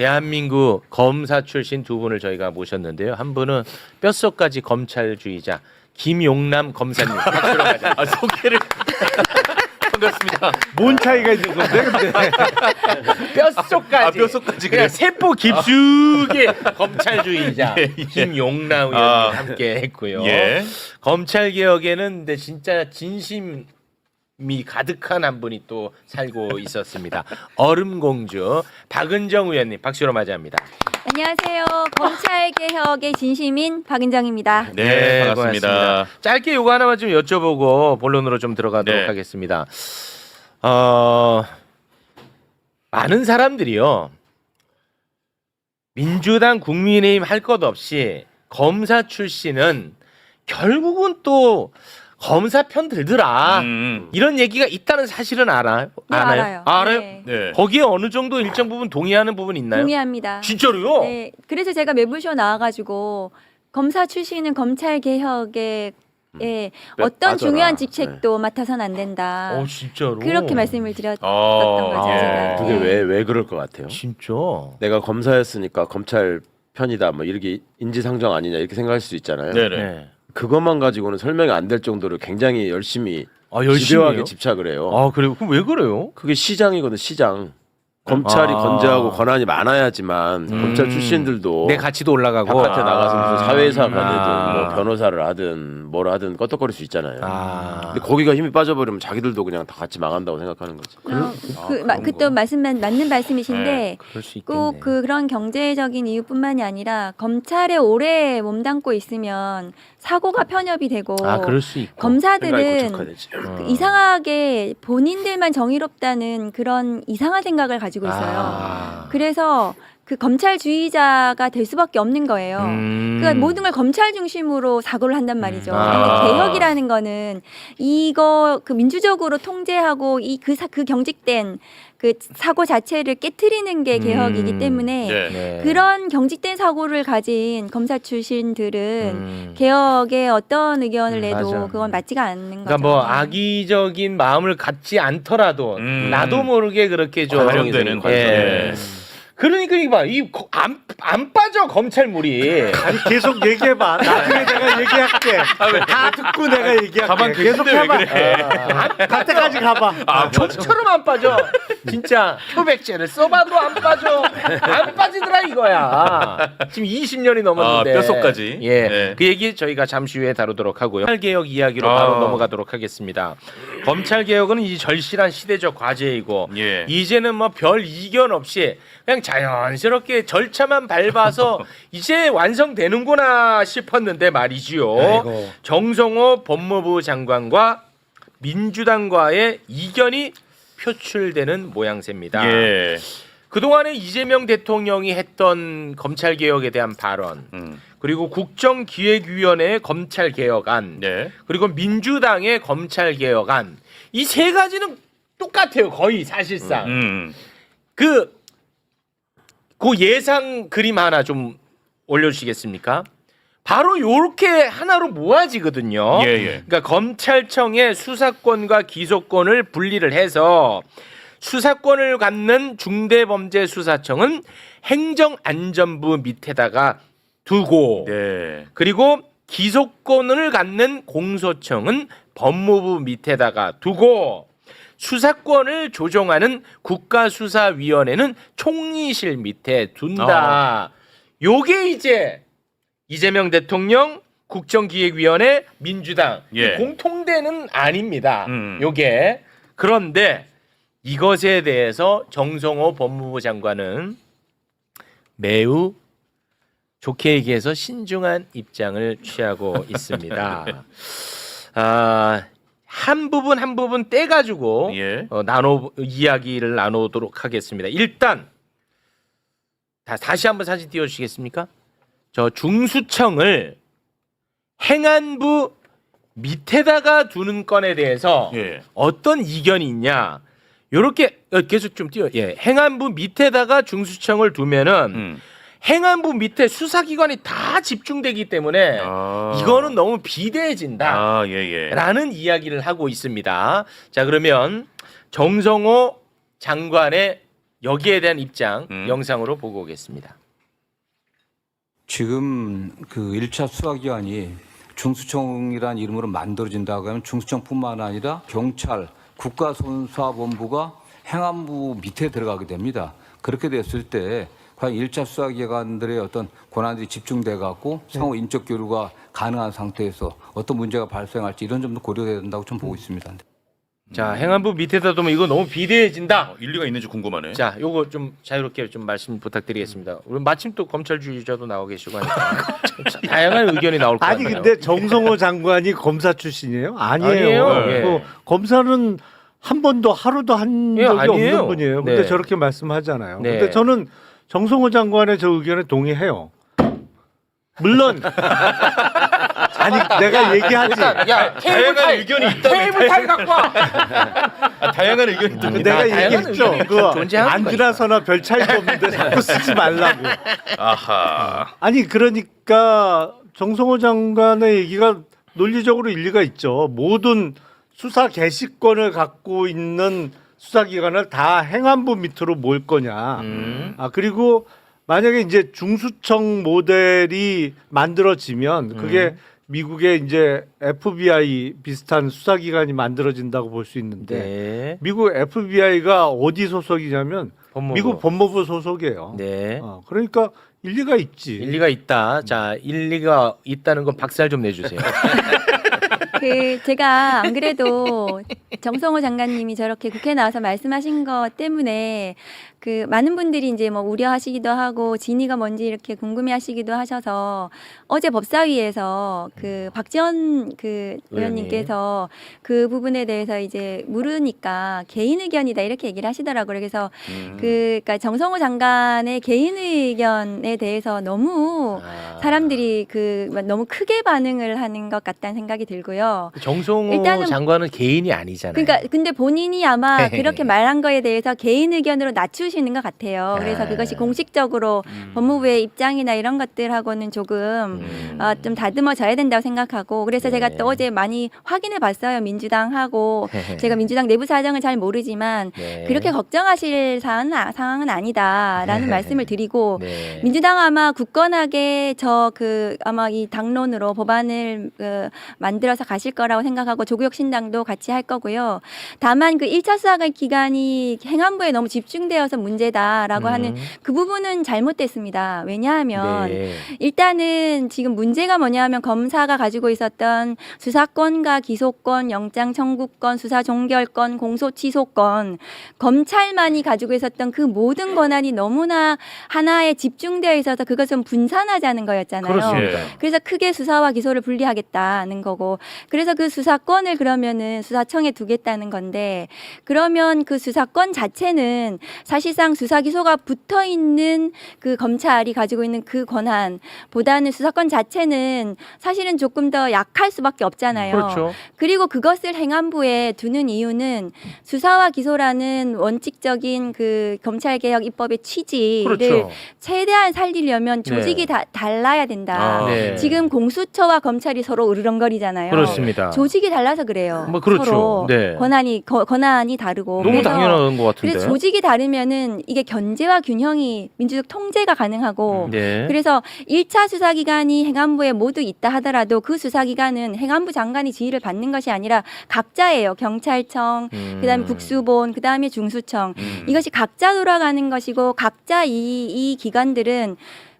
대한민국 검사 출신 두 분을 저희가 모셨는데요. 한 분은 뼛속까지 검찰주의자 김용남 검사님. 박수로 가자. 소개를 반갑습니다. 뭔 차이가 있는 건데 근데 뼛속까지. 뼛속까지 그냥 그래. 세포 깊숙이 검찰주의자 예, 예. 김용남 의원님 함께 했고요. 예. 검찰 개혁에는 근데 진짜 진심이 가득한 한 분이 또 살고 있었습니다. 얼음공주 박은정 의원님 박수로 맞이합니다. 안녕하세요. 검찰개혁의 진심인 박은정입니다. 네, 반갑습니다. 고맙습니다. 짧게 요거 하나만 좀 여쭤보고 본론으로 좀 들어가도록 네. 하겠습니다. 많은 사람들이요. 민주당 국민의힘 할 것 없이 검사 출신은 결국은 또 검사 편 들더라. 이런 얘기가 있다는 사실은 알아요? 네, 알아요. 알아요? 네. 네. 거기에 어느 정도 일정 부분 동의하는 부분 있나요? 동의합니다. 진짜로요? 네, 그래서 제가 매불쇼 나와가지고 검사 출신은 검찰개혁에 어떤 빠져라. 중요한 직책도 맡아서는 안 된다. 진짜로? 그렇게 말씀을 드렸던 아, 거죠. 예. 제가. 그게 네. 왜 그럴 것 같아요? 진짜? 내가 검사였으니까 검찰 편이다 뭐 이렇게 인지상정 아니냐 이렇게 생각할 수 있잖아요. 네네. 네. 그것만 가지고는 설명이 안 될 정도로 굉장히 열심히 열심히요? 집요하게 집착을 해요. 그래요? 그럼 왜 그래요? 그게 시장이거든 시장. 검찰이 건재하고 권한이 많아야지만 검찰 출신들도 내 가치도 올라가고. 바깥에 나가서 무슨 사회사가 아. 되든 뭐 변호사를 하든 뭘 하든 껐덕거릴 수 있잖아요. 근데 거기가 힘이 빠져버리면 자기들도 그냥 다 같이 망한다고 생각하는 거죠. 또 맞는 말씀이신데 네, 그럴 수 있겠네. 꼭 그런 경제적인 이유뿐만이 아니라 검찰에 오래 몸담고 있으면 사고가 편협이 되고 그럴 수 있고. 생각이 검사들은 고착화되지. 이상하게 본인들만 정의롭다는 그런 이상한 생각을 가지고 있어요. 그래서 그 검찰주의자가 될 수밖에 없는 거예요. 그러니까 모든 걸 검찰 중심으로 사고를 한단 말이죠. 근데 개혁이라는 거는 이거 그 민주적으로 통제하고 그 경직된 그 사고 자체를 깨트리는 게 개혁이기 때문에 네. 그런 경직된 사고를 가진 검사 출신들은 개혁에 어떤 의견을 내도 맞아. 그건 맞지가 않는 그러니까 거죠. 뭐 악의적인 마음을 갖지 않더라도 나도 모르게 그렇게 좀 관정되는 예. 그러니까 이거 봐, 안 빠져 검찰물이. 아니 계속 얘기해봐. 나중에 내가 얘기할게. 다 듣고 내가 얘기할게. 가만 계속 계신데 왜 해봐. 그래? 갈 때까지 가봐. 좀처럼 안 빠져. 진짜 표백제를 써봐도 안 빠져. 안 빠지더라 이거야. 지금 20년이 넘었는데. 뼛속까지. 예, 네. 그 얘기 저희가 잠시 후에 다루도록 하고요. 검찰 개혁 이야기로 바로 넘어가도록 하겠습니다. 검찰 개혁은 이제 절실한 시대적 과제이고 예. 이제는 뭐 별 이견 없이 그냥 자연스럽게 절차만 밟아서 이제 완성되는구나 싶었는데 말이지요. 정성호 법무부 장관과 민주당과의 이견이 표출되는 모양새입니다. 예. 그동안에 이재명 대통령이 했던 검찰개혁에 대한 발언, 그리고 국정기획위원회의 검찰개혁안, 네. 그리고 민주당의 검찰개혁안, 이 세 가지는 똑같아요. 거의 사실상. 그 예상 그림 하나 좀 올려주시겠습니까? 바로 요렇게 하나로 모아지거든요. 예, 예. 그러니까 검찰청의 수사권과 기소권을 분리를 해서 수사권을 갖는 중대범죄수사청은 행정안전부 밑에다가 두고 네. 그리고 기소권을 갖는 공소청은 법무부 밑에다가 두고 수사권을 조정하는 국가수사위원회는 총리실 밑에 둔다. 요게 이제 이재명 대통령 국정기획위원회 민주당 예. 공통되는 아닙니다. 요게 그런데 이것에 대해서 정성호 법무부 장관은 매우 좋게 얘기해서 신중한 입장을 취하고 있습니다. 한 부분 떼가지고 예. 이야기를 나누도록 하겠습니다. 일단 다시 한번 사진 띄워주시겠습니까? 저 중수청을 행안부 밑에다가 두는 건에 대해서 예. 어떤 이견이 있냐? 요렇게 계속 좀 띄워. 예, 행안부 밑에다가 중수청을 두면은 행안부 밑에 수사기관이 다 집중되기 때문에 이거는 너무 비대해진다. 예. 라는 이야기를 하고 있습니다. 자, 그러면 정성호 장관의 여기에 대한 입장 영상으로 보고 오겠습니다. 지금 그 1차 수사기관이 중수청이라는 이름으로 만들어진다고 하면 중수청뿐만 아니라 경찰, 국가수사본부가 행안부 밑에 들어가게 됩니다. 그렇게 됐을 때 과연 1차 수사기관들의 어떤 권한들이 집중돼 갖고 상호 인적 교류가 가능한 상태에서 어떤 문제가 발생할지 이런 점도 고려돼야 된다고 좀 보고 있습니다. 자, 행안부 밑에다 두면 이거 너무 비대해진다. 일리가 있는지 궁금하네. 자, 요거 좀 자유롭게 좀 말씀 부탁드리겠습니다. 우리 마침 또 검찰주의자도 나오고 계시고 하니까 다양한 의견이 나올 것 아니 같아요. 근데 정성호 장관이 검사 출신이에요? 아니에요. 아니에요. 예. 그 검사는 한 번도 하루도 한 예, 적이 아니에요. 없는 분이에요. 근데 네. 저렇게 말씀하잖아요. 네. 근데 저는 정성호 장관의 저 의견에 동의해요. 물론 아니 내가 얘기하지. 야, 다양한 의견이 있다며. 테이블 타이 갖고 와. 다양한 의견이 있다며. 내가 다양한 얘기했죠. 의견이 그 존재하는 안지나서나 별 차이가 없는데 자꾸 쓰지 말라고. 아하. 아니 그러니까 정성호 장관의 얘기가 논리적으로 일리가 있죠. 모든 수사 개시권을 갖고 있는 수사기관을 다 행안부 밑으로 모을 거냐. 아 그리고 만약에 이제 중수청 모델이 만들어지면 그게 미국의 이제 FBI 비슷한 수사기관이 만들어진다고 볼 수 있는데 네. 미국 FBI가 어디 소속이냐면 법무부. 미국 법무부 소속이에요. 네. 그러니까 일리가 있지. 일리가 있다. 자, 일리가 있다는 건 박살 좀 내주세요. 그 제가 안 그래도 정성호 장관님이 저렇게 국회에 나와서 말씀하신 것 때문에 그 많은 분들이 이제 뭐 우려하시기도 하고 진위가 뭔지 이렇게 궁금해하시기도 하셔서 어제 법사위에서 그 박지원 그 의원님께서 그 부분에 대해서 이제 물으니까 개인 의견이다 이렇게 얘기를 하시더라고요. 그래서 그러니까 정성호 장관의 개인 의견에 대해서 너무 사람들이 그 너무 크게 반응을 하는 것 같다는 생각이 들고요. 정성호 일단은- 장관은 개인이 아니잖아요. 그러니까 근데 본인이 아마 그렇게 말한 거에 대해서 개인 의견으로 낮추시는 것 같아요. 그래서 그것이 공식적으로 법무부의 입장이나 이런 것들하고는 조금 좀 다듬어져야 된다고 생각하고 그래서 제가 또 어제 많이 확인해 봤어요. 민주당하고 제가 민주당 내부 사정을 잘 모르지만 네. 그렇게 걱정하실 상황은 아니다라는 말씀을 드리고 네. 민주당 아마 굳건하게 저 그 아마 이 당론으로 법안을 만들어서 가실 거라고 생각하고 조국혁신당도 같이 할 거고요. 다만 그 1차 수사 기간이 행안부에 너무 집중되어서 문제다라고 하는 그 부분은 잘못됐습니다. 왜냐하면 네. 일단은 지금 문제가 뭐냐면 검사가 가지고 있었던 수사권과 기소권, 영장 청구권, 수사 종결권, 공소 취소권, 검찰만이 가지고 있었던 그 모든 권한이 너무나 하나에 집중되어 있어서 그것은 분산하자는 거였잖아요. 그렇습니다. 그래서 크게 수사와 기소를 분리하겠다는 거고, 그래서 그 수사권을 그러면은 수사청에 두겠다는 건데, 그러면 그 수사권 자체는 사실상 수사 기소가 붙어 있는 그 검찰이 가지고 있는 그 권한보다는 수사권 자체는 사실은 조금 더 약할 수밖에 없잖아요. 그렇죠. 그리고 그것을 행안부에 두는 이유는 수사와 기소라는 원칙적인 그 검찰개혁 입법의 취지를 그렇죠. 최대한 살리려면 조직이 네. 달라야 된다. 아, 네. 지금 공수처와 검찰이 서로 으르렁거리잖아요. 그렇습니다. 조직이 달라서 그래요. 뭐 그렇죠. 서로 네. 권한이 다르고. 너무 그래서 당연한 것 같은데. 그래서 조직이 다르면은 이게 견제와 균형이 민주적 통제가 가능하고 네. 그래서 1차 수사기관이 행안부에 모두 있다 하더라도 그 수사기관은 행안부 장관이 지휘를 받는 것이 아니라 각자예요. 경찰청, 그다음에 국수본, 그다음에 중수청. 이것이 각자 돌아가는 것이고 각자 이 기관들은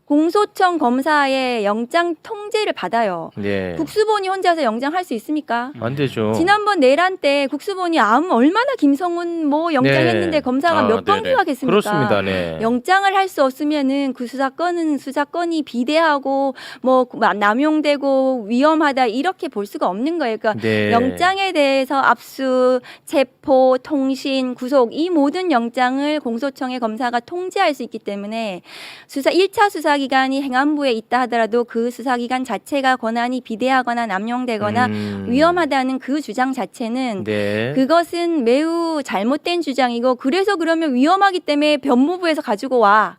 공소청 검사의 영장 통제를 받아요. 네. 국수본이 혼자서 영장 할 수 있습니까? 안 되죠. 지난번 내란 때 국수본이 얼마나 김성훈 뭐 영장했는데 네. 검사가 몇 번 네네. 수락했습니까? 그렇습니다. 네. 영장을 할 수 없으면은 그 수사권이 비대하고 뭐 남용되고 위험하다 이렇게 볼 수가 없는 거예요. 그러니까 네. 영장에 대해서 압수, 체포, 통신, 구속 이 모든 영장을 공소청의 검사가 통제할 수 있기 때문에 1차 수사 수사기관이 행안부에 있다 하더라도 그 수사기관 자체가 권한이 비대하거나 남용되거나 위험하다는 그 주장 자체는 네. 그것은 매우 잘못된 주장이고 그래서 그러면 위험하기 때문에 법무부에서 가지고 와.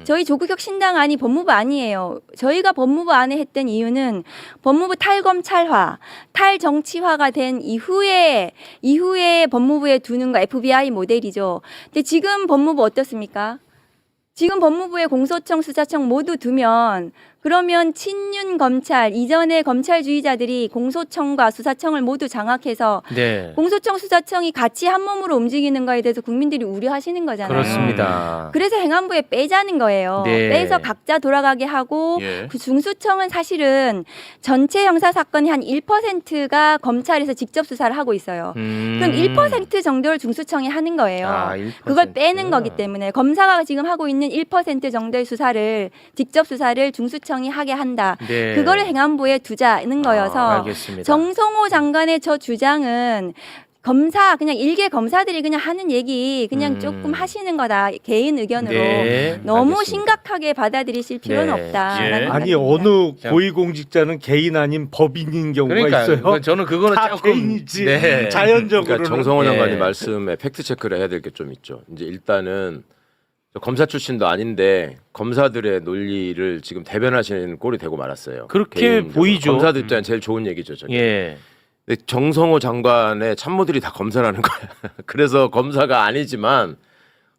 저희 조국혁 신당안이 법무부 안이에요. 저희가 법무부 안에 했던 이유는 법무부 탈검찰화, 탈정치화가 된 이후에 법무부에 두는 거 FBI 모델이죠. 근데 지금 법무부 어떻습니까? 지금 법무부에 공소청, 수사청 모두 두면 그러면 친윤 검찰, 이전의 검찰주의자들이 공소청과 수사청을 모두 장악해서 네. 공소청, 수사청이 같이 한 몸으로 움직이는 거에 대해서 국민들이 우려하시는 거잖아요. 그렇습니다. 그래서 행안부에 빼자는 거예요. 네. 빼서 각자 돌아가게 하고 예. 그 중수청은 사실은 전체 형사 사건의 한 1%가 검찰에서 직접 수사를 하고 있어요. 그럼 1% 정도를 중수청이 하는 거예요. 아, 1%. 그걸 빼는 거기 때문에 검사가 지금 하고 있는 1% 정도의 수사를 직접 수사를 중수청이 하게 한다. 네. 그거를 행안부에 두자는 거여서 알겠습니다. 정성호 장관의 저 주장은 검사 그냥 일개 검사들이 그냥 하는 얘기 그냥 조금 하시는 거다. 개인 의견으로 네, 너무 알겠습니다. 심각하게 받아들이실 필요는 네. 없다. 예. 아니 어느 고위공직자는 개인 아닌 법인인 경우가 그러니까 있어요. 저는 그거는 다 조금 개인이지. 네. 자연적으로. 그러니까 정성호 예. 장관이 말씀에 팩트 체크를 해야 될 게 좀 있죠. 이제 일단은 검사 출신도 아닌데 검사들의 논리를 지금 대변하시는 꼴이 되고 말았어요. 그렇게 개인적으로. 보이죠. 검사들 입장에 제일 좋은 얘기죠. 저게. 예. 근데 정성호 장관의 참모들이 다 검사라는 거야. 그래서 검사가 아니지만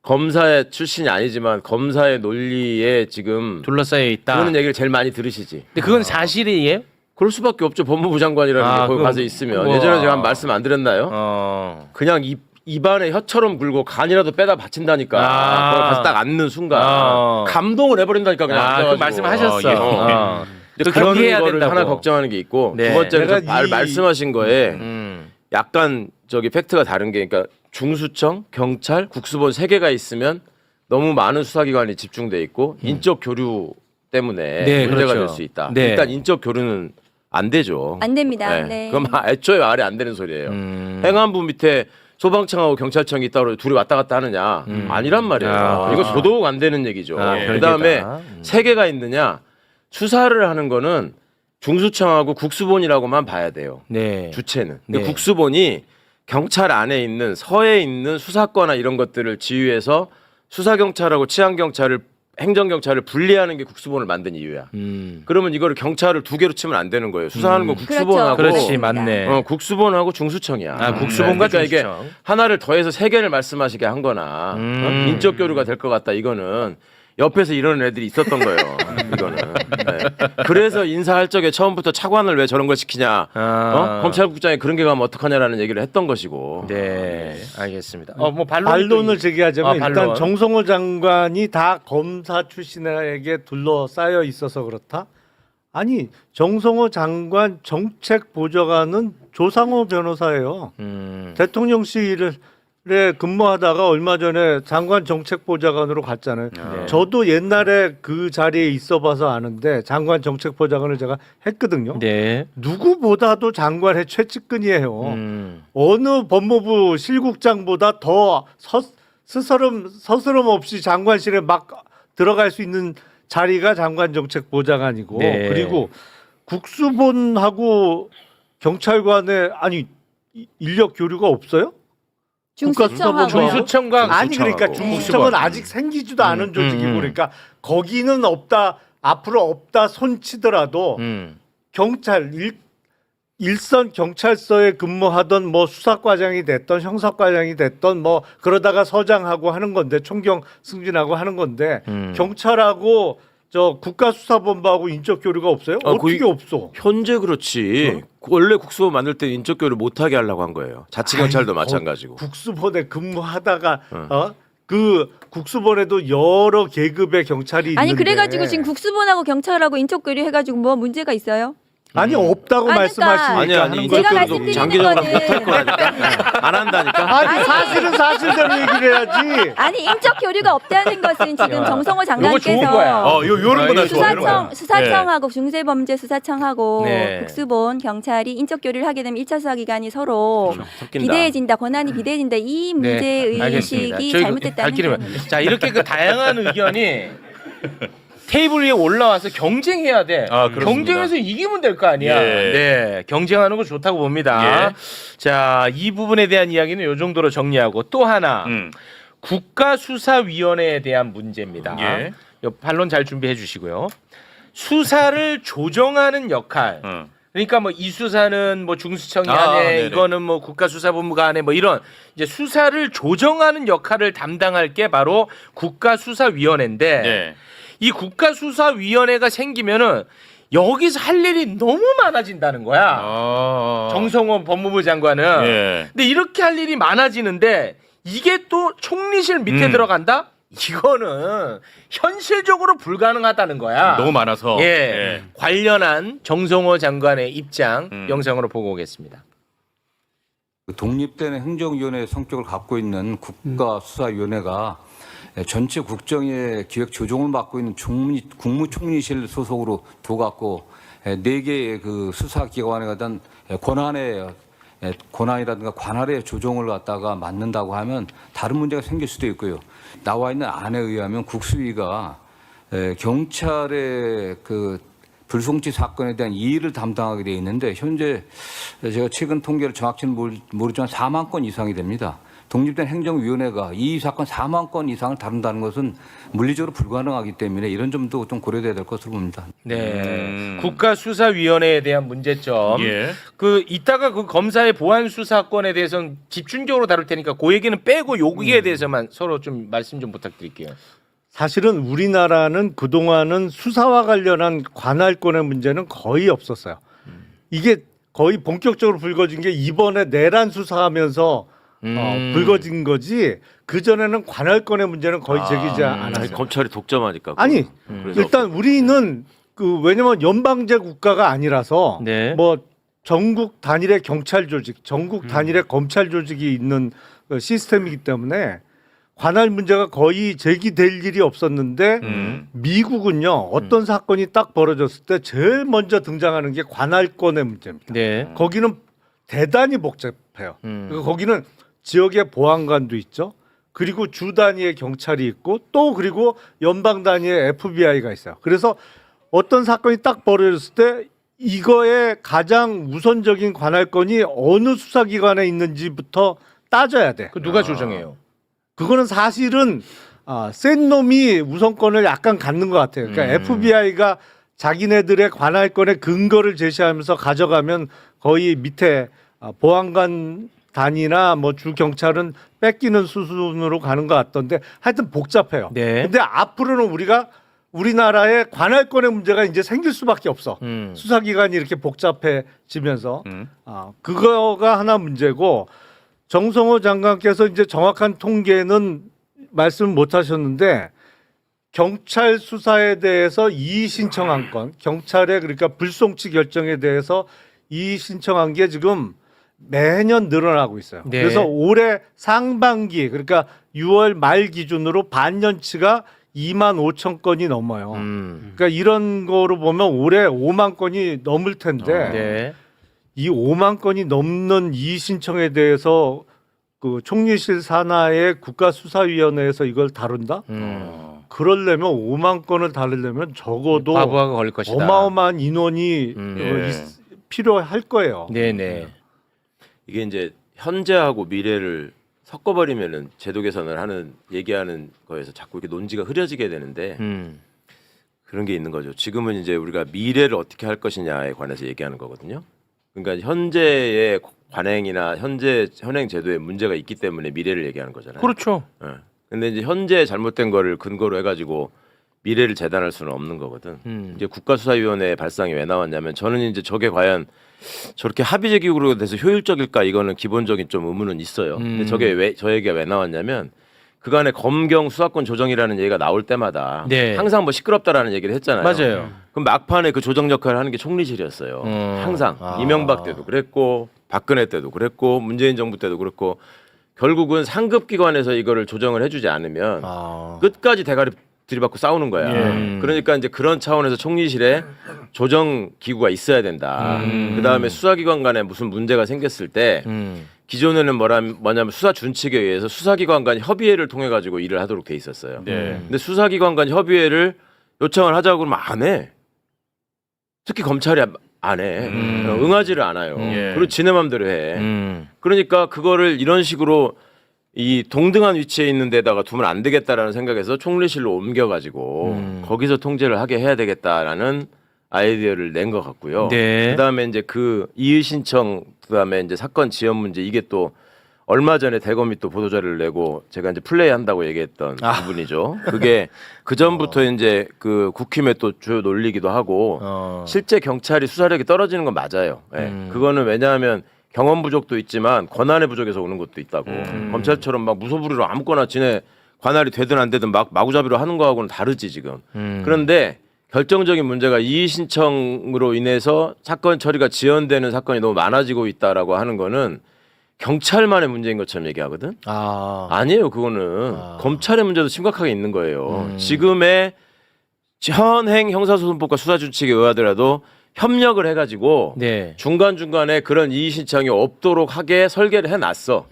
검사의 출신이 아니지만 검사의 논리에 지금 둘러싸여 있다. 그러는 얘기를 제일 많이 들으시지. 근데 그건 사실이에요? 그럴 수밖에 없죠. 법무부 장관이라는 아, 게 거기 그럼 가서 있으면 우와. 예전에 제가 한 말씀 안 드렸나요? 그냥 입안에 혀처럼 굴고 간이라도 빼다 바친다니까. 아. 거기 가서 딱 앉는 순간 아. 감동을 해버린다니까 그냥. 그 앉아가지고. 말씀하셨어. 예. 근데 또 그런 경계해야 거를 된다고. 하나 걱정하는 게 있고 네. 두 번째는 내가 말씀하신 거에 음. 약간 저기 팩트가 다른 게 그러니까 중수청, 경찰, 국수본 세 개가 있으면 너무 많은 수사기관이 집중돼 있고 인적 교류 때문에 네, 문제가 그렇죠. 될 수 있다. 네. 일단 인적 교류는 안 되죠. 안 됩니다. 네. 네. 그럼 애초에 말이 안 되는 소리예요. 행안부 밑에 소방청하고 경찰청이 있다고 둘이 왔다 갔다 하느냐? 아니란 말이에요. 아. 이거 도덕 안 되는 얘기죠. 아, 그다음에 별개다. 세 개가 있느냐? 수사를 하는 거는 중수청하고 국수본이라고만 봐야 돼요. 네. 주체는. 네. 근데 국수본이 경찰 안에 있는 서에 있는 수사권이나 이런 것들을 지휘해서 수사경찰하고 치안경찰을 행정경찰을 분리하는 게 국수본을 만든 이유야. 그러면 이거를 경찰을 두 개로 치면 안 되는 거예요. 수사하는 건 국수본하고 그렇지, 맞습니다. 맞네. 국수본하고 중수청이야. 아, 국수본과 그러니까 이게 중수청. 하나를 더해서 세 개를 말씀하시게 한 거나 인적 교류가 될 것 같다. 이거는 옆에서 이러는 애들이 있었던 거예요. 이거는. 네. 그래서 인사할 적에 처음부터 차관을 왜 저런 걸 시키냐. 검찰국장에 그런 게 가면 어떡하냐라는 얘기를 했던 것이고. 네, 알겠습니다. 뭐 반론을 제기하자면 반론. 일단 정성호 장관이 다 검사 출신에게 둘러싸여 있어서 그렇다. 아니 정성호 장관 정책보좌관은 조상호 변호사예요. 대통령실에 근무하다가 얼마 전에 장관 정책보좌관으로 갔잖아요. 네. 저도 옛날에 그 자리에 있어봐서 아는데 장관 정책보좌관을 제가 했거든요. 네. 누구보다도 장관의 최측근이에요. 음. 어느 법무부 실국장보다 더 서스럼 없이 장관실에 막 들어갈 수 있는 자리가 장관정책보좌관이고 네. 그리고 국수본하고 경찰관의 아니 인력 교류가 없어요? 중수청하고 중수청과 아니 그러니까 국수본하고. 중수청은 아직 생기지도 않은 조직이고 음. 그러니까 거기는 없다 앞으로 없다 손치더라도 경찰 일선 경찰서에 근무하던 뭐 수사과장이 됐던 형사과장이 됐던 뭐 그러다가 서장하고 하는 건데 총경 승진하고 하는 건데 경찰하고 저 국가수사본부하고 인적 교류가 없어요? 어떻게 없어? 현재 그렇지. 원래 국수본 만들 때 인적 교류 못하게 하려고 한 거예요. 자치경찰도 마찬가지고. 국수본에 근무하다가 그 국수본에도 여러 계급의 경찰이 아니 있는데 그래가지고 지금 국수본하고 경찰하고 인적 교류 해가지고 뭐 문제가 있어요? 아니 없다고 아니, 말씀하시니까 아니 하는 인적 거예요. 제가 교류도 말씀드리는 장기적으로 거는- 못할 거라니까. 안 한다니까. 아니 사실은 사실대로 얘기를 해야지. 아니 인적 교류가 없다는 것은 지금 정성호 요거 좋은 거야. 장관께서 요런 거나 좋아. 이런 거. 수사청하고 중대범죄수사청하고 네. 국수본 경찰이 인적 교류를 하게 되면 1차 수사기관이 서로 섞인다. 비대해진다 권한이 비대해진다 이 문제 알겠습니다. 의식이 저희 잘못됐다는 갈 길이 거예요. 자 이렇게 그 다양한 의견이 테이블 위에 올라와서 경쟁해야 돼. 아, 그렇습니다. 경쟁해서 이기면 될 거 아니야. 예. 네, 경쟁하는 거 좋다고 봅니다. 예. 자, 이 부분에 대한 이야기는 이 정도로 정리하고 또 하나 국가수사위원회에 대한 문제입니다. 예. 요 반론 잘 준비해 주시고요. 수사를 조정하는 역할. 그러니까 뭐 이 수사는 뭐 중수청이 하네, 네네. 이거는 뭐 국가수사본부가 하네, 뭐 이런 이제 수사를 조정하는 역할을 담당할 게 바로 국가수사위원회인데 네. 이 국가수사위원회가 생기면은 여기서 할 일이 너무 많아진다는 거야. 정성원 법무부 장관은. 예. 근데 이렇게 할 일이 많아지는데 이게 또 총리실 밑에 들어간다? 이거는 현실적으로 불가능하다는 거야. 너무 많아서. 예. 관련한 정성호 장관의 입장 영상으로 보고 오겠습니다. 독립된 행정위원회 성격을 갖고 있는 국가수사위원회가 전체 국정의 기획 조정을 맡고 있는 국무총리실 소속으로 둬갖고 4개의 그 수사기관에 대한 권한이라든가 관할의 조정을 갖다가 맡는다고 하면 다른 문제가 생길 수도 있고요. 나와 있는 안에 의하면 국수위가 경찰의 그 불송치 사건에 대한 이의를 담당하게 되어 있는데 현재 제가 최근 통계를 정확히는 모르지만 4만 건 이상이 됩니다. 독립된 행정위원회가 이 사건 4만 건 이상을 다룬다는 것은 물리적으로 불가능하기 때문에 이런 점도 좀 고려돼야 될 것으로 봅니다. 네. 국가수사위원회에 대한 문제점. 예. 그 이따가 그 검사의 보안 수사권에 대해서는 집중적으로 다룰 테니까 그 얘기는 빼고 여기에 대해서만 서로 좀 말씀 좀 부탁드릴게요. 사실은 우리나라는 그동안은 수사와 관련한 관할권의 문제는 거의 없었어요. 이게 거의 본격적으로 불거진 게 이번에 내란 수사하면서 불거진 거지 그전에는 관할권의 문제는 거의 제기지 않았어요. 검찰이 독점하니까. 아니 그래서 일단 우리는 그 왜냐면 연방제 국가가 아니라서 네. 뭐 전국 단일의 경찰 조직, 전국 단일의 검찰 조직이 있는 그 시스템이기 때문에 관할 문제가 거의 제기될 일이 없었는데 미국은요 어떤 사건이 딱 벌어졌을 때 제일 먼저 등장하는 게 관할권의 문제입니다. 네. 거기는 대단히 복잡해요. 그러니까 거기는 지역의 보안관도 있죠. 그리고 주 단위의 경찰이 있고 또 그리고 연방 단위의 FBI가 있어요. 그래서 어떤 사건이 딱 벌어졌을 때 이거의 가장 우선적인 관할권이 어느 수사기관에 있는지부터 따져야 돼. 그 누가 조정해요? 그거는 사실은 센 놈이 우선권을 약간 갖는 것 같아요. 그러니까 FBI가 자기네들의 관할권의 근거를 제시하면서 가져가면 거의 밑에 보안관 단위나 뭐 주 경찰은 뺏기는 수순으로 가는 것 같던데 하여튼 복잡해요. 네. 근데 앞으로는 우리나라의 관할권의 문제가 이제 생길 수밖에 없어. 수사기관이 이렇게 복잡해지면서 그거가 하나 문제고 정성호 장관께서 이제 정확한 통계는 말씀 못 하셨는데 경찰 수사에 대해서 이의 신청한 건 경찰의 그러니까 불송치 결정에 대해서 이의 신청한 게 지금 매년 늘어나고 있어요. 네. 그래서 올해 상반기 그러니까 6월 말 기준으로 반년치가 2만 5천 건이 넘어요. 그러니까 이런 거로 보면 올해 5만 건이 넘을 텐데 네. 이 5만 건이 넘는 이의 신청에 대해서 그 총리실 산하의 국가수사위원회에서 이걸 다룬다? 그러려면 5만 건을 다루려면 적어도 과부하가 걸릴 것이다. 어마어마한 인원이 필요할 거예요. 네네. 이게 이제 현재하고 미래를 섞어버리면은 제도 개선을 하는 얘기하는 거에서 자꾸 이렇게 논지가 흐려지게 되는데 그런 게 있는 거죠. 지금은 이제 우리가 미래를 어떻게 할 것이냐에 관해서 얘기하는 거거든요. 그러니까 현재의 관행이나 현행 제도에 문제가 있기 때문에 미래를 얘기하는 거잖아요. 그렇죠. 예. 근데 이제 현재 잘못된 거를 근거로 해가지고 미래를 재단할 수는 없는 거거든. 이제 국가수사위원회 발상이 왜 나왔냐면 저는 이제 저게 과연 저렇게 합의제 기구로 돼서 효율적일까 이거는 기본적인 좀 의문은 있어요. 근데 저게 왜 저 얘기가 왜 나왔냐면 그간의 검경 수사권 조정이라는 얘기가 나올 때마다 네. 항상 뭐 시끄럽다라는 얘기를 했잖아요. 맞아요. 그럼 막판에 그 조정 역할을 하는 게 총리실이었어요. 항상 이명박 때도 그랬고 박근혜 때도 그랬고 문재인 정부 때도 그랬고 결국은 상급 기관에서 이거를 조정을 해주지 않으면 끝까지 대가리 들이받고 싸우는 거야. 그러니까 이제 그런 차원에서 총리실에 조정 기구가 있어야 된다. 그 다음에 수사기관 간에 무슨 문제가 생겼을 때 기존에는 뭐냐면 수사 준칙에 의해서 수사기관 간 협의회를 통해 가지고 일을 하도록 돼 있었어요. 근데 수사기관 간 협의회를 요청을 하자고 그러면 안 해. 특히 검찰이 안 해. 응하지를 않아요. 예. 그리고 지네 맘대로 해. 그러니까 그거를 이런 식으로 이 동등한 위치에 있는 데다가 두면 안 되겠다라는 생각에서 총리실로 옮겨가지고 거기서 통제를 하게 해야 되겠다라는 아이디어를 낸 것 같고요. 네. 그다음에 이제 그 이의 신청 그다음에 이제 사건 지연 문제 이게 또 얼마 전에 대검이 또 보도자료를 내고 제가 이제 플레이한다고 얘기했던 부분이죠. 그게 그 전부터 이제 그 국힘의 또 주요 논리기도 하고 실제 경찰이 수사력이 떨어지는 건 맞아요. 예. 그거는 왜냐하면 경험 부족도 있지만 권한의 부족에서 오는 것도 있다고. 검찰처럼 막 무소불위로 아무거나 지네 관할이 되든 안 되든 막 마구잡이로 하는 거하고는 다르지 지금. 그런데 결정적인 문제가 이의 신청으로 인해서 사건 처리가 지연되는 사건이 너무 많아지고 있다라고 하는 거는 경찰만의 문제인 것처럼 얘기하거든. 아니에요. 그거는 검찰의 문제도 심각하게 있는 거예요. 지금의 현행 형사소송법과 수사준칙에 의하더라도 협력을 해가지고 네. 중간중간에 그런 이의 신청이 없도록 하게 설계를 해놨어.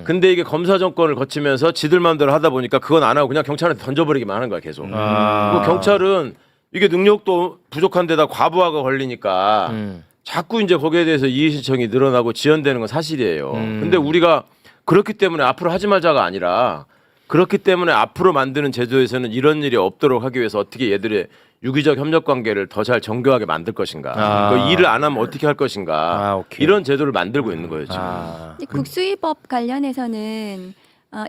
근데 이게 검사 정권을 거치면서 지들 마음대로 하다 보니까 그건 안 하고 그냥 경찰한테 던져버리기만 하는 거야 계속. 그리고 경찰은 이게 능력도 부족한 데다 과부하가 걸리니까 자꾸 이제 거기에 대해서 이의 신청이 늘어나고 지연되는 건 사실이에요. 근데 우리가 그렇기 때문에 앞으로 하지 말자가 아니라 그렇기 때문에 앞으로 만드는 제도에서는 이런 일이 없도록 하기 위해서 어떻게 얘들의 유기적 협력 관계를 더 잘 정교하게 만들 것인가. 그 일을 안 하면 어떻게 할 것인가. 오케이. 이런 제도를 만들고 있는 거예요 지금. 이제 국수위법 관련해서는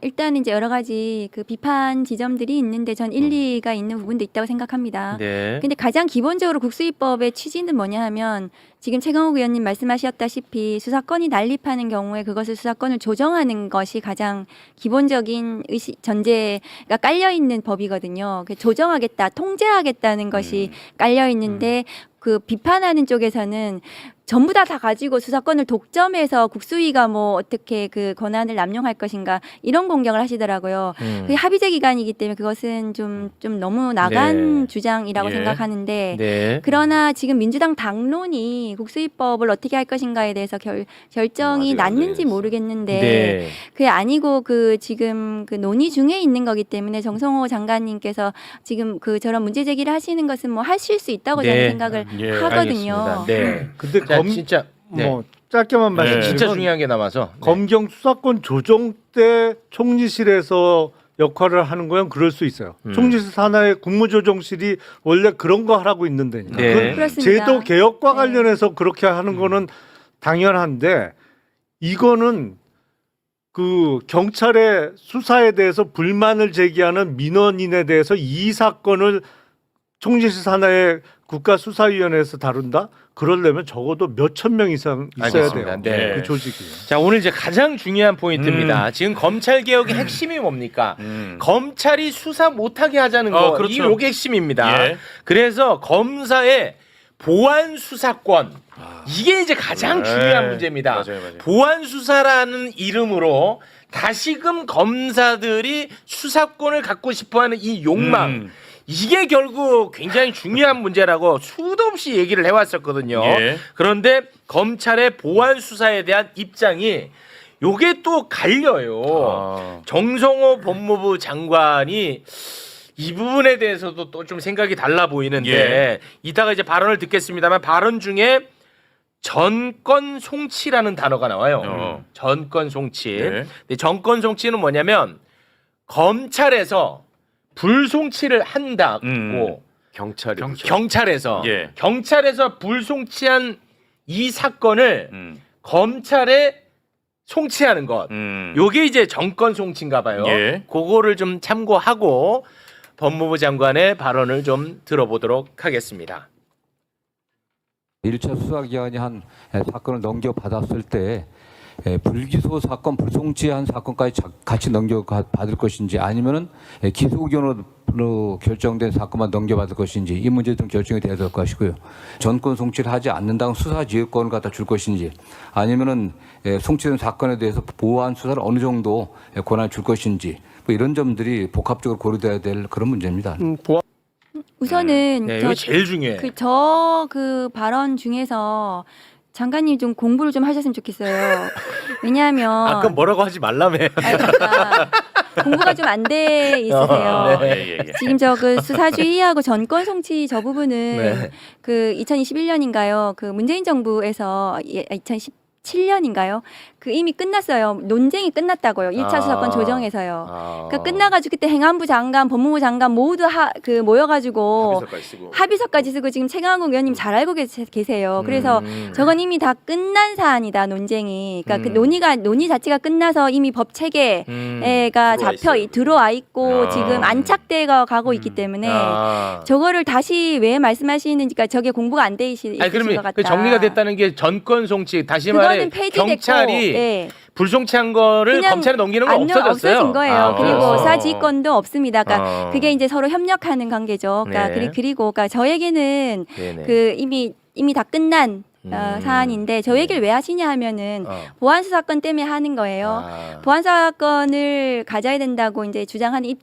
일단 이제 여러 가지 그 비판 지점들이 있는데 전 일리가 있는 부분도 있다고 생각합니다. 네. 근데 가장 기본적으로 국수위법의 취지는 뭐냐 하면 지금 최강욱 의원님 말씀하셨다시피 수사권이 난립하는 경우에 그것을 수사권을 조정하는 것이 가장 기본적인 전제가 깔려 있는 법이거든요. 조정하겠다, 통제하겠다는 것이 깔려 있는데 그 비판하는 쪽에서는 전부 다 가지고 수사권을 독점해서 국수위가 뭐 어떻게 그 권한을 남용할 것인가 이런 공격을 하시더라고요. 그게 합의제 기간이기 때문에 그것은 좀 너무 나간 네. 주장이라고 예. 생각하는데 네. 그러나 지금 민주당 당론이 국수위법을 어떻게 할 것인가에 대해서 결정이 아직 안 났는지 되겠어. 모르겠는데 네. 그게 아니고 그 지금 그 논의 중에 있는 거기 때문에 정성호 장관님께서 지금 그 저런 문제 제기를 하시는 것은 뭐 하실 수 있다고 네. 저는 생각을 예, 하거든요. 알겠습니다. 네. 근데 자, 진짜 네. 뭐 짧게만 말씀드리면 진짜 중요한 게 남아서 네. 검경 수사권 조정 때 총리실에서 역할을 하는 거는 그럴 수 있어요. 총리실 산하의 국무조정실이 원래 그런 거 하라고 있는 데니까. 네. 그건 그렇습니다. 제도 개혁과 네. 관련해서 그렇게 하는 거는 당연한데 이거는 그 경찰의 수사에 대해서 불만을 제기하는 민원인에 대해서 이 사건을 총리실 산하의 국가수사위원회에서 다룬다? 그러려면 적어도 몇천 명 이상 있어야 알겠습니다. 돼요. 네. 그 조직이. 자, 오늘 이제 가장 중요한 포인트입니다. 지금 검찰 개혁의 핵심이 뭡니까? 검찰이 수사 못하게 하자는 거. 그렇죠. 이게 핵심입니다. 예. 그래서 검사의 보안 수사권. 이게 이제 가장 중요한 문제입니다. 맞아요, 맞아요. 보안 수사라는 이름으로 다시금 검사들이 수사권을 갖고 싶어하는 이 욕망. 이게 결국 굉장히 중요한 문제라고 수도 없이 얘기를 해왔었거든요. 예. 그런데 검찰의 보안 수사에 대한 입장이 요게 또 갈려요. 정성호 법무부 장관이 이 부분에 대해서도 또 좀 생각이 달라 보이는데 예. 이따가 이제 발언을 듣겠습니다만 발언 중에 전권 송치라는 단어가 나와요. 전권 송치. 네. 근데 전권 송치는 뭐냐면 검찰에서 불송치를 한다고 경찰에서 예. 경찰에서 불송치한 이 사건을 검찰에 송치하는 것. 요게 이제 정권 송치인가 봐요. 예. 그거를 좀 참고하고 법무부 장관의 발언을 좀 들어보도록 하겠습니다. 1차 수사기관이 한 사건을 넘겨받았을 때 불기소 사건, 불송치한 사건까지 같이 넘겨받을 것인지 아니면은 기소 의견으로 결정된 사건만 넘겨받을 것인지 이 문제 좀 결정이 돼야 될 것이고요. 전권 송치를 하지 않는다면 수사 지휘권을 갖다 줄 것인지 아니면은 송치된 사건에 대해서 보완 수사를 어느 정도 권한을 줄 것인지 뭐 이런 점들이 복합적으로 고려돼야 될 그런 문제입니다. 우선은 네, 이게 제일 중요해. 그 발언 중에서 장관님 좀 공부를 좀 하셨으면 좋겠어요. 왜냐하면 아까 뭐라고 하지 말라며. 그러니까 공부가 좀 안 돼 있으세요. 네. 예, 예, 예. 지금 저 그 수사주의하고 정권 송치 저 부분은 네. 그 2021년인가요? 그 문재인 정부에서 2017년인가요? 그 이미 끝났어요. 논쟁이 끝났다고요. 1차 수사권 조정에서요. 그러니까 끝나가지고 그때 행안부 장관, 법무부 장관 모두 모여가지고 합의서까지 쓰고. 합의서까지 쓰고 지금 최강욱 의원님 잘 알고 계세요. 그래서 저건 이미 다 끝난 사안이다 논쟁이. 그러니까 그 논의 자체가 끝나서 이미 법 체계가 들어와 있고 지금 안착돼 가고 있기 때문에 저거를 다시 왜 말씀하시는지, 그러니까 저게 공부가 안 돼 있으신 아니 것 그러면 같다. 그 정리가 됐다는 게 전권 송치, 다시 말해 그거는 폐지됐고, 경찰이 예. 불송치한 거를 그냥 검찰에 넘기는 건 안 없어졌어요. 없어진 거예요. 그리고 수사지휘권도 없습니다. 그러니까 어. 그게 이제 서로 협력하는 관계죠. 그러니까 네. 그리고 그러니까 저에게는 네네. 그 이미 다 끝난 사안인데 저 얘기를 왜 하시냐 하면은 보안 수사권 때문에 하는 거예요. 보안 수사권을 가져야 된다고 이제 주장하는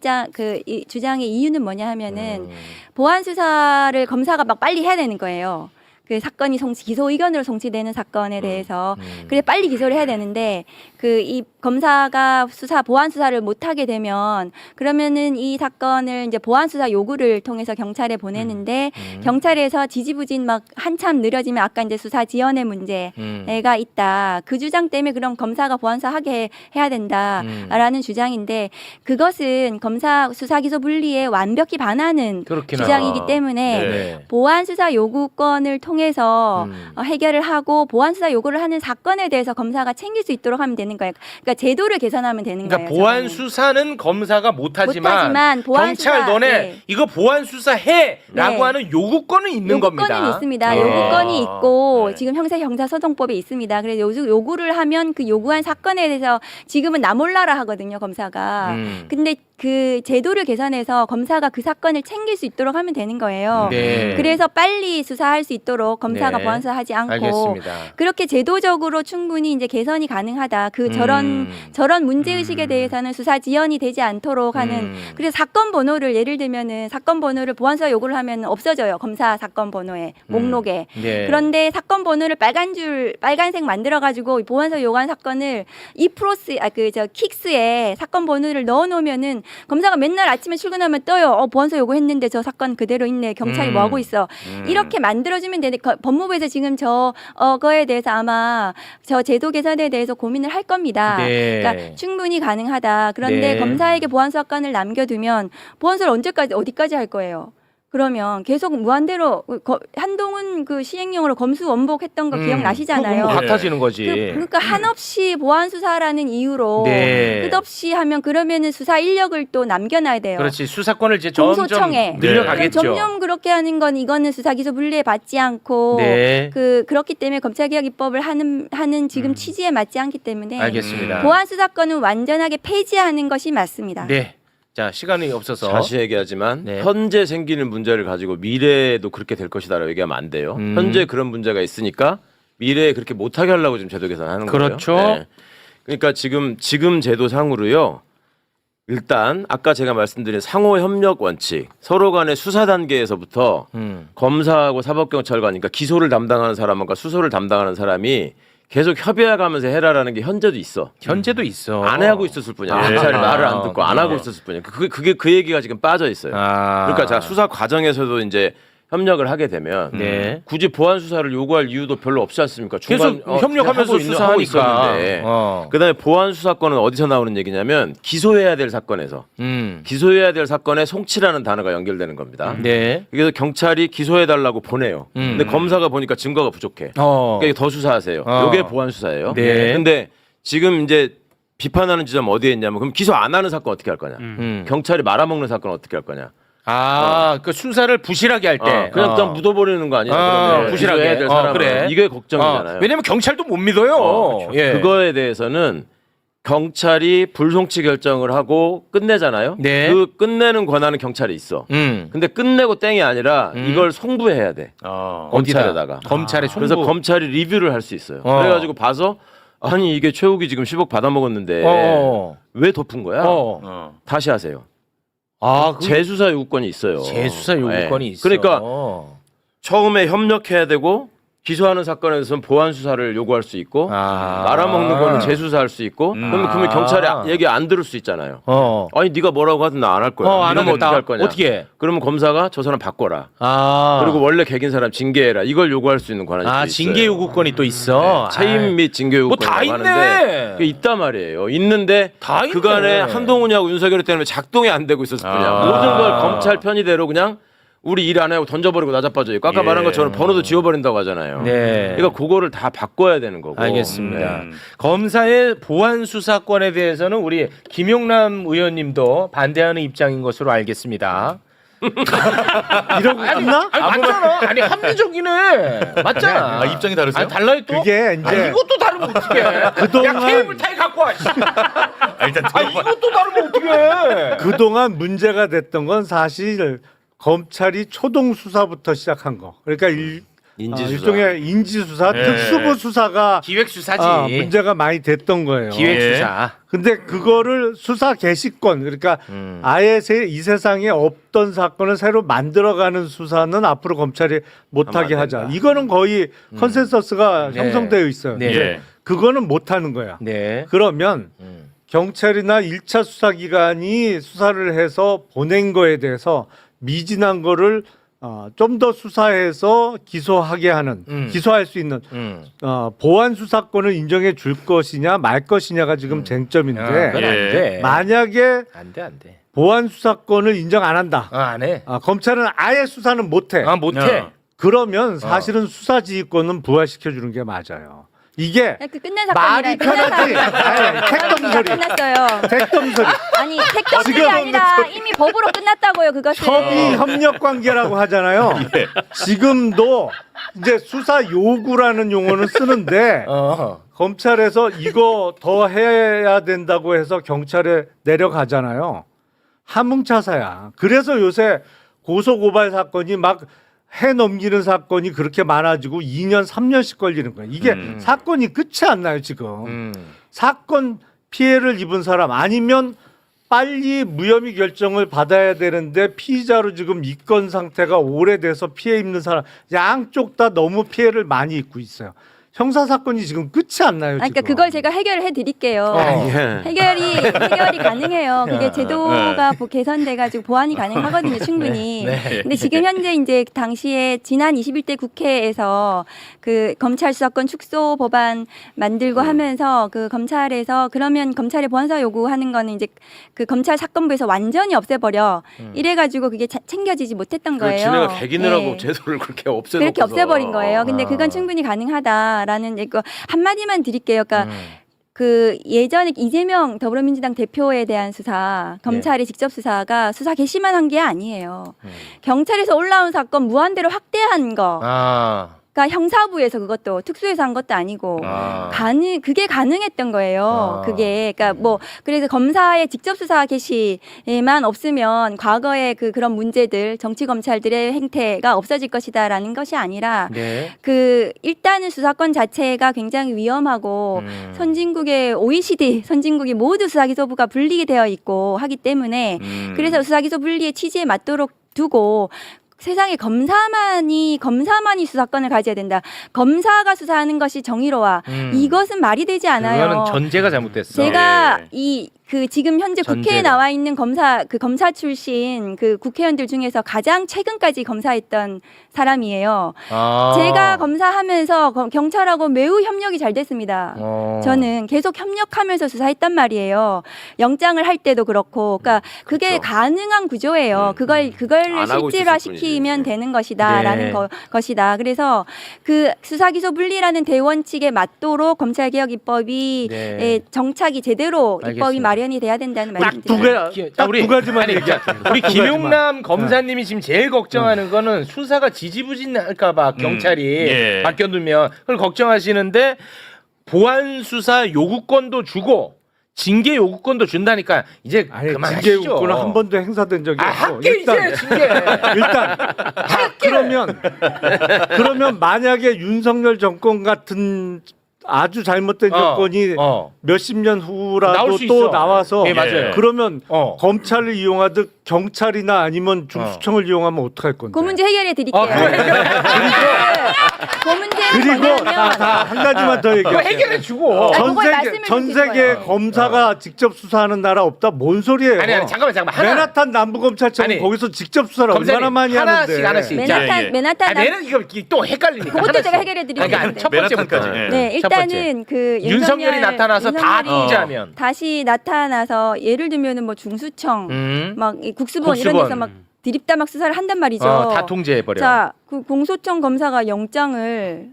주장의 이유는 뭐냐 하면은 보안 수사를 검사가 막 빨리 해야 되는 거예요. 그 사건이 기소 의견으로 송치되는 사건에 대해서 그래 빨리 기소를 해야 되는데 그 이 검사가 보안 수사를 못 하게 되면 그러면은 이 사건을 이제 보안 수사 요구를 통해서 경찰에 보내는데 경찰에서 지지부진 막 한참 느려지면 아까 이제 수사 지연의 문제가 있다. 그 주장 때문에 그럼 검사가 보안 수사 하게 해야 된다라는 주장인데 그것은 검사 수사 기소 분리에 완벽히 반하는 그렇긴 주장이기 하다. 때문에 네. 보안 수사 요구권을 통해서 해결을 하고 보안 수사 요구를 하는 사건에 대해서 검사가 챙길 수 있도록 하면 되는 거예요. 그러니까 제도를 개선하면 되는 그러니까 거예요. 보안 저는. 수사는 검사가 못하지만 보안 경찰 수사, 너네 네. 이거 보안 수사해라고 네. 하는 요구권은 있는 겁니다. 요구권은 있습니다. 네. 요구권이 있고 네. 지금 형사소송법에 있습니다. 그래서 요구를 하면 그 요구한 사건에 대해서 지금은 나 몰라라 하거든요, 검사가. 근데 그 제도를 개선해서 검사가 그 사건을 챙길 수 있도록 하면 되는 거예요. 네. 그래서 빨리 수사할 수 있도록 검사가 네. 보안 수사하지 않고 알겠습니다. 그렇게 제도적으로 충분히 이제 개선이 가능하다. 그 저런 문제 의식에 대해서는 수사 지연이 되지 않도록 하는. 그래서 사건 번호를 예를 들면은 사건 번호를 보안 수사 요구를 하면 없어져요. 검사 사건 번호에 목록에. 네. 그런데 사건 번호를 빨간색 만들어 가지고 보안 수사 요구한 사건을 킥스에 사건 번호를 넣어 놓으면은 검사가 맨날 아침에 출근하면 떠요. 보안 수사 요구했는데 저 사건 그대로 있네. 경찰이 뭐 하고 있어. 이렇게 만들어주면 되는데 법무부에서 지금 저거에 대해서 아마 저 제도 개선에 대해서 고민을 할 겁니다. 네. 그러니까 충분히 가능하다. 그런데 네. 검사에게 보안 수사권을 남겨두면 보안 수사를 어디까지 할 거예요? 그러면 계속 무한대로 한동훈 그 시행령으로 검수 원복했던 거 기억나시잖아요. 그거 같아지는 거지. 그러니까 한없이 보안 수사라는 이유로 네. 끝없이 하면 그러면은 수사 인력을 또 남겨놔야 돼요. 그렇지. 수사권을 이제 점점 공소청에. 늘려가겠죠. 그럼 점점 그렇게 하는 건 이거는 수사기소 분리에 받지 않고 네. 그렇기 때문에 검찰개혁입법을 하는 지금 취지에 맞지 않기 때문에 알겠습니다. 보안 수사권은 완전하게 폐지하는 것이 맞습니다. 네. 자, 시간이 없어서 다시 얘기하지만 네. 현재 생기는 문제를 가지고 미래에도 그렇게 될 것이다라고 얘기하면 안 돼요. 현재 그런 문제가 있으니까 미래에 그렇게 못하게 하려고 지금 제도 개선하는 그렇죠. 거예요. 네. 그러니까 지금 제도상으로요. 일단 아까 제가 말씀드린 상호 협력 원칙, 서로 간의 수사 단계에서부터 검사하고 사법경찰관, 그러니까 기소를 담당하는 사람과 수소를 담당하는 사람이 계속 협의해가면서 해라라는 게 현재도 있어. 현재도 있어. 안 하고 있었을 뿐이야. 경찰이 말을 안 듣고 안 하고 있었을 뿐이야. 그게 그 얘기가 지금 빠져 있어요. 그러니까 자 수사 과정에서도 이제 협력을 하게 되면 네. 굳이 보안 수사를 요구할 이유도 별로 없지 않습니까? 중간, 계속 협력하면서 하고 수사하니까. 있었는데. 그다음에 보안 수사권은 어디서 나오는 얘기냐면 기소해야 될 사건에서 기소해야 될 사건에 송치라는 단어가 연결되는 겁니다. 네. 그래서 경찰이 기소해달라고 보내요. 근데 검사가 보니까 증거가 부족해. 그러니까 더 수사하세요. 이게 보안 수사예요. 네. 근데 지금 이제 비판하는 지점 어디에 있냐면 그럼 기소 안 하는 사건 어떻게 할 거냐? 경찰이 말아먹는 사건 어떻게 할 거냐? 그 수사를 부실하게 할 때 그냥 묻어버리는 거 아니야? 그러면 부실하게 기소해야 될 사람은 그래. 이게 걱정이잖아요. 왜냐면 경찰도 못 믿어요. 예. 그거에 대해서는 경찰이 불송치 결정을 하고 끝내잖아요. 네. 그 끝내는 권한은 경찰에 있어. 근데 끝내고 땡이 아니라 이걸 송부해야 돼. 검찰에다가. 검찰에 송부. 그래서 검찰이 리뷰를 할 수 있어요. 그래가지고 봐서 아니 이게 최욱이 지금 10억 받아먹었는데 왜 덮은 거야? 다시 하세요. 재수사 요구권이 있어요. 재수사 요구권이 네. 있어. 그러니까 처음에 협력해야 되고 기소하는 사건에서는 보완 수사를 요구할 수 있고 말아먹는 거는 재수사할 수 있고 그러면 경찰이 얘기 안 들을 수 있잖아요. 아니 네가 뭐라고 하든 나 안 할 거야. 안 이러면 하겠다. 어떻게 할 거냐. 어떻게? 그러면 검사가 저 사람 바꿔라. 그리고 원래 개긴 사람 징계해라. 이걸 요구할 수 있는 권한이 또 있어요. 징계 요구권이 또 있어. 체임 및 징계 요구권이라고 뭐 다 하는데 있네. 그게 있단 말이에요. 있는데 다 있네. 그간에 한동훈이하고 윤석열 때문에 작동이 안 되고 있었을 뿐이야. 아. 모든 걸 검찰 편의대로 그냥 우리 일 안 하고 던져버리고 나자빠져요. 아까 예. 말한 것처럼 번호도 지워버린다고 하잖아요. 네. 그러니까 그거를 다 바꿔야 되는 거고. 알겠습니다. 검사의 보안 수사권에 대해서는 우리 김용남 의원님도 반대하는 입장인 것으로 알겠습니다. 이러고 끝나? 아니 맞잖아. 아니 합리적이네. 맞잖아. 아, 입장이 다르세요? 아니, 달라요 또? 그게 이제 이것도 다르면 어떡해. 그동안- 야 케이블 타이 갖고 와. 일단 이것도 다르면 어떡해. 그동안 문제가 됐던 건 사실 검찰이 초동 수사부터 시작한 거. 그러니까 인지수사. 일종의 인지수사, 예. 특수부 수사가 기획 수사지. 문제가 많이 됐던 거예요. 기획 예. 수사. 근데 그거를 수사 개시권, 그러니까 아예 이 세상에 없던 사건을 새로 만들어가는 수사는 앞으로 검찰이 못하게 하면 안 하자. 된다. 이거는 거의 컨센서스가 네. 형성되어 있어요. 네. 이제 예. 그거는 못하는 거야. 네. 그러면 경찰이나 1차 수사기관이 수사를 해서 보낸 거에 대해서 미진한 거를 좀 더 수사해서 기소하게 하는, 기소할 수 있는 보안 수사권을 인정해 줄 것이냐 말 것이냐가 지금 쟁점인데 그건 안 돼. 만약에 안 돼. 보안 수사권을 인정 안 한다. 안 해. 검찰은 아예 수사는 못해. 못해. 그러면 사실은 수사지휘권은 부활시켜 주는 게 맞아요. 이게 그 끝난 말이 사건이라 편하지. 아니, 택덤소리. 끝났어요. 택덤소리. 아니 택덤소리 지금 아니라 이미 법으로 끝났다고요. 그것은. 협의 협력 관계라고 하잖아요. 지금도 이제 수사 요구라는 용어는 쓰는데 검찰에서 이거 더 해야 된다고 해서 경찰에 내려가잖아요. 함흥차사야. 그래서 요새 고소고발 사건이 막 해 넘기는 사건이 그렇게 많아지고 2년 3년씩 걸리는 거예요. 이게 사건이 끝이 안 나요 지금. 사건 피해를 입은 사람 아니면 빨리 무혐의 결정을 받아야 되는데 피의자로 지금 입건 상태가 오래돼서 피해 입는 사람 양쪽 다 너무 피해를 많이 입고 있어요. 형사 사건이 지금 끝이 안 나요. 그러니까 지금. 그걸 제가 해결을 해드릴게요. 예. 해결이 가능해요. 그게 제도가 개선돼가지고 보완이 가능하거든요, 충분히. 근데 지금 현재 이제 당시에 지난 21대 국회에서 그 검찰 수사권 축소 법안 만들고 하면서 그 검찰에서 그러면 검찰의 보안사 요구하는 거는 이제 그 검찰 사건부에서 완전히 없애버려 이래가지고 그게 챙겨지지 못했던 그걸 거예요. 지네가 개긴느라고 예. 제도를 그렇게 없애놓고 그렇게 없애버린 거예요. 근데 그건 충분히 가능하다라는 이거 한마디만 드릴게요. 그러니까 그 예전에 이재명 더불어민주당 대표에 대한 수사, 검찰이 직접 수사가 수사 개시만 한 게 아니에요. 경찰에서 올라온 사건 무한대로 확대한 거. 그러니까 형사부에서 그것도 특수해서 한 것도 아니고 그게 가능했던 거예요. 그게 그러니까 뭐 그래서 검사의 직접 수사 개시만 없으면 과거의 그런 문제들 정치 검찰들의 행태가 없어질 것이다라는 것이 아니라 그 일단은 수사권 자체가 굉장히 위험하고 선진국의 OECD 선진국이 모두 수사기소부가 분리게 되어 있고 하기 때문에 그래서 수사기소 분리의 취지에 맞도록 두고 세상에 검사만이 수사권을 가져야 된다. 검사가 수사하는 것이 정의로워. 이것은 말이 되지 않아요. 그거는 전제가 잘못됐어. 제가 예. 지금 현재 국회에 전제가. 나와 있는 검사 출신 그 국회의원들 중에서 가장 최근까지 검사했던 사람이에요. 제가 검사하면서 경찰하고 매우 협력이 잘 됐습니다. 저는 계속 협력하면서 수사했단 말이에요. 영장을 할 때도 그렇고, 그러니까 그게 그렇죠. 가능한 구조예요. 그걸 안 하고 실질화시키면 있었을 되는 것이다라는 네. 것이다. 그래서 그 수사기소 분리라는 대원칙에 맞도록 검찰개혁 입법이 정착이 제대로 입법이 알겠습니다. 마련이 돼야 된다는 딱 말씀드립니다. 두 가지만 아니, 얘기할게요. 우리 두 김용남 검사님이 지금 제일 걱정하는 거는 수사가 지지부진할까봐 경찰이 예. 바뀌어두면 그걸 걱정하시는데 보안 수사 요구권도 주고 징계 요구권도 준다니까 이제 아니, 그만하시죠. 징계 요구는 한 번도 행사된 적이 없고 할게 이제 징계. 일단 그러면 만약에 윤석열 정권 같은 아주 잘못된 정권이 몇십 년 나올 후라도 수 또 있어. 나와서 예, 맞아요. 그러면 어. 검찰을 이용하듯 경찰이나 아니면 중수청을 이용하면 어떡할 건데? 그 문제 해결해 드릴게요. 그 문제는 그리고 뭐냐면 한 가지만 더 그거 얘기할게요. 해결해 주고. 아니, 그걸 말씀을 전 드린 세계 거예요. 검사가 직접 수사하는 나라 없다. 뭔 소리예요? 아니 잠깐만 하나 맨하탄 남부검찰청 아니, 거기서 직접 수사를 검사님, 얼마나 많이 하나씩 하는데. 맨하탄 맨은 이거 또 헷갈리니까. 그것도 하나씩. 제가 해결해 드릴 그러니까 건데. 첫 번째부터. 맨하탄까지. 예. 네, 첫 번째. 일단은 그 윤석열이 나타나서 다 윤석열이 통제하면. 다시 나타나서 예를 들면은 뭐 중수청, 막 이 국수본 이런 국수본. 데서 막 디립다 막 수사를 한단 말이죠. 다 통제해 버려. 자, 그 공소청 검사가 영장을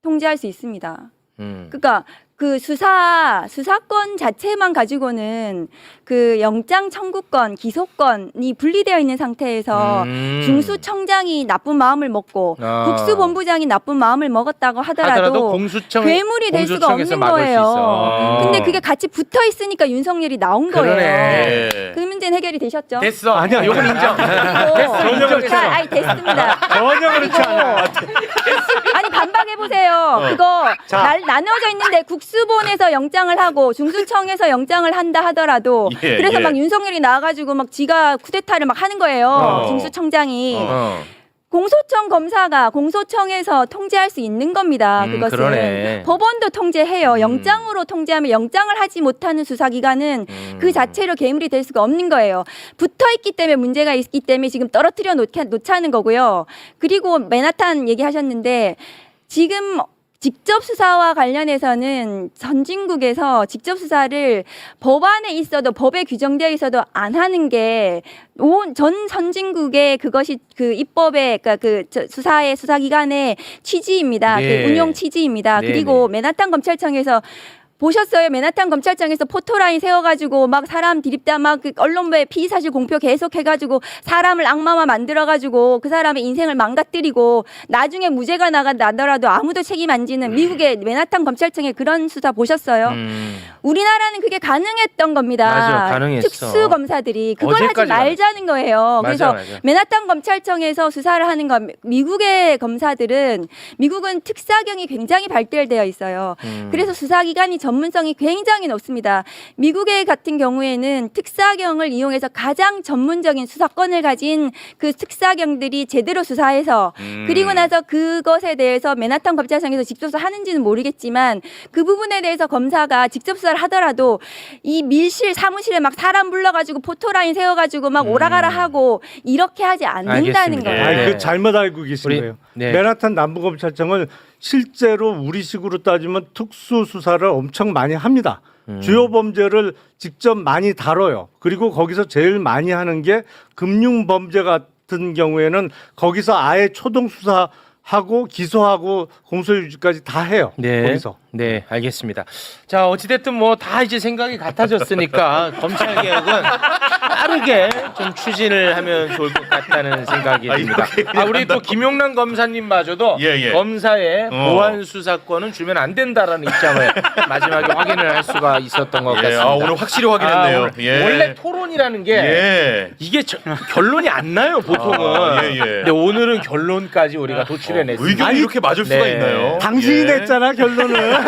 통제할 수 있습니다. 그러니까 그 수사권 자체만 가지고는 그 영장 청구권, 기소권이 분리되어 있는 상태에서 중수청장이 나쁜 마음을 먹고 국수본부장이 나쁜 마음을 먹었다고 하더라도 공수청 괴물이 될 수가 공수청에서 없는 막을 수 거예요. 있어. 근데 그게 같이 붙어 있으니까 윤석열이 나온 그러네. 거예요. 예. 그 문제는 해결이 되셨죠? 됐어. 아니야, 요건 인정. 됐어. 인정했어. 아니 됐습니다. 전혀 그렇지 않아. 아니 반박해 보세요. 그거 자. 나눠져 있는데 국수본에서 영장을 하고 중수청에서 영장을 한다 하더라도 예, 그래서 예. 막 윤석열이 나와가지고 막 지가 쿠데타를 막 하는 거예요. 중수청장이. 공소청 검사가 공소청에서 통제할 수 있는 겁니다. 그것은 그러네. 법원도 통제해요. 영장으로 통제하면 영장을 하지 못하는 수사기관은 그 자체로 괴물이 될 수가 없는 거예요. 붙어있기 때문에 문제가 있기 때문에 지금 떨어뜨려 놓자는 거고요. 그리고 맨하탄 얘기하셨는데 지금 직접 수사와 관련해서는 선진국에서 직접 수사를 법안에 있어도 법에 규정되어 있어도 안 하는 게 전 선진국의 그것이 그 입법의 그러니까 그 수사의 수사기관의 취지입니다. 네. 그 운용 취지입니다. 네, 그리고 맨하탄 검찰청에서 보셨어요? 맨하탄 검찰청에서 포토라인 세워가지고 막 사람 디립다 막 그 언론부에 피의사실 공표 계속 해가지고 사람을 악마화 만들어가지고 그 사람의 인생을 망가뜨리고 나중에 무죄가 나더라도 아무도 책임 안 지는 미국의 맨하탄 검찰청의 그런 수사 보셨어요? 우리나라는 그게 가능했던 겁니다. 맞아, 가능했어. 특수 검사들이 그걸 하지 어제까지 말자는 거예요. 맞아, 그래서 맞아. 맨하탄 검찰청에서 수사를 하는 건 미국의 검사들은 미국은 특사경이 굉장히 발달되어 있어요. 그래서 수사기관이 전문성이 굉장히 높습니다. 미국의 같은 경우에는 특사경을 이용해서 가장 전문적인 수사권을 가진 그 특사경들이 제대로 수사해서 그리고 나서 그것에 대해서 맨하탄 검찰청에서 직접 수사하는지는 모르겠지만 그 부분에 대해서 검사가 직접 수사를 하더라도 이 밀실 사무실에 막 사람 불러가지고 포토라인 세워가지고 막 오라가라 하고 이렇게 하지 않는다는 알겠습니다. 거예요. 아니, 네. 그 잘못 알고 계신 우리- 거예요. 네. 맨하탄 남부검찰청은 실제로 우리식으로 따지면 특수 수사를 엄청 많이 합니다. 주요 범죄를 직접 많이 다뤄요. 그리고 거기서 제일 많이 하는 게 금융 범죄 같은 경우에는 거기서 아예 초동 수사하고 기소하고 공소유지까지 다 해요. 네. 거기서. 네, 알겠습니다. 자, 어찌됐든 뭐 다 이제 생각이 같아졌으니까 검찰 개혁은 빠르게 좀 추진을 하면 좋을 것 같다는 생각이 듭니다. 우리 또 김용남 검사님마저도 예, 예. 검사의 보안 수사권은 주면 안 된다라는 입장을 마지막에 확인을 할 수가 있었던 것 예, 같습니다. 오늘 확실히 확인했네요. 오늘 예. 원래 토론이라는 게 예. 이게 결론이 안 나요 보통은. 예, 예. 근데 오늘은 결론까지 우리가 도출해냈습니다. 의견이 이렇게 맞을 수가 네. 있나요? 당신이 예. 냈잖아 결론을.